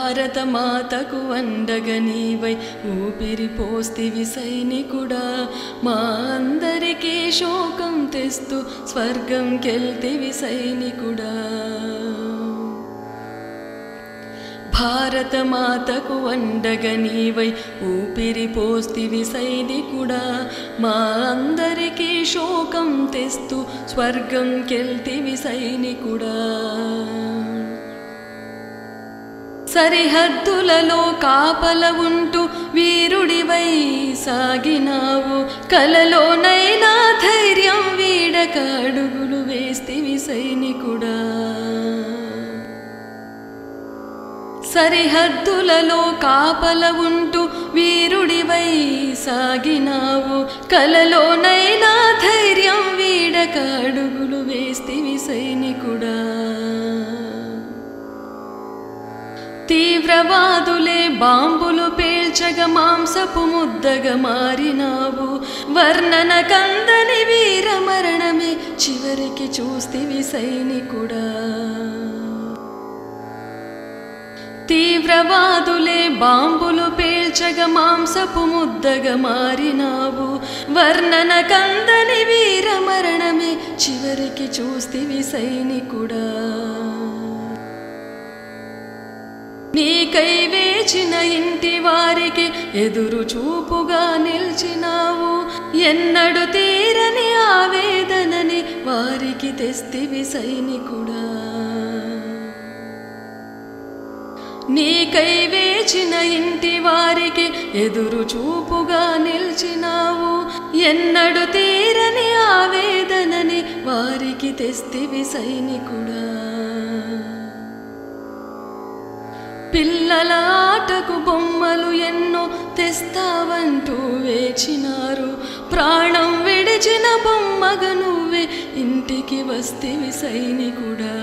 భారత మాతకు అండగా నీవై ఊపిరి పోస్తివి సైనికుడా మా అందరికీ శోకం తెస్తూ స్వర్గం కెల్తివి సైనికుడా భారత మాతకు అండగా నీవై ఊపిరి పోస్తివి సైనికుడా మా అందరికీ శోకం తెస్తూ స్వర్గం కెల్తివి సైనికుడా సరిహద్దులలో కాపల ఉంటూ వీరుడివై సాగినావు కలలోనైనా ధైర్యం వీడక అడుగులు వేస్తివి సైనికుడా సరిహద్దులలో కాపల ఉంటూ వీరుడివై సాగినావు కలలోనైనా ధైర్యం వీడక అడుగులు వేస్తివి సైనికుడా తీవ్రవాదులే బాంబులు పేల్చగా మాంసపు ముద్దగా మారినావు వర్ణన కందని వీర మరణమే చివరికి చూస్తివి సైనికుడా తీవ్రవాదులే బాంబులు పేల్చగా మాంసపు ముద్దగా మారినావు వర్ణన కందని వీర మరణమే చివరికి చూస్తివి సైనికుడా నీకై వేచిన ఇంటి వారికి ఎదురు చూపుగా నిల్చినావు ఎన్నడు తీరని ఆవేదనని వారికి తెస్తివి సైనికుడా నీకై వేచిన ఇంటి వారికి ఎదురు చూపుగా నిల్చినావు ఎన్నడు తీరని ఆవేదనని వారికి తెస్తివి సైనికుడా పిల్లల ఆటకు బొమ్మలు ఎన్నో తెస్తావంటూ వేచినారు ప్రాణం విడిచిన బొమ్మగా నువ్వే ఇంటికి వస్తివి సైనికుడా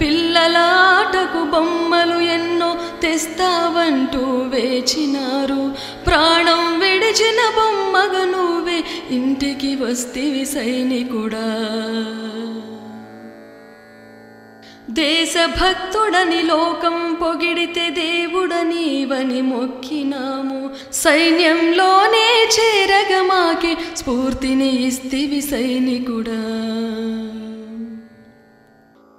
పిల్లల ఆటకు బొమ్మలు ఎన్నో తెస్తావంటూ వేచినారు ప్రాణం విడిచిన బొమ్మగా నువ్వే ఇంటికి వస్తివి సైనికుడా దేశభక్తుడని లోకం పొగిడితే దేవుడనీవని మొక్కినాము సైన్యంలోనే చేరగా మాకి స్ఫూర్తిని ఇస్తివి సైనికుడా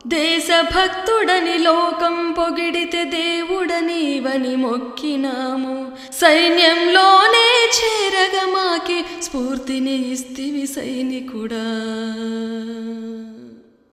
దేశభక్తుడని లోకం పొగిడితే దేవుడనీవని మొక్కినాము సైన్యంలోనే చేరగా మాకి స్ఫూర్తిని ఇస్తివి సైనికుడా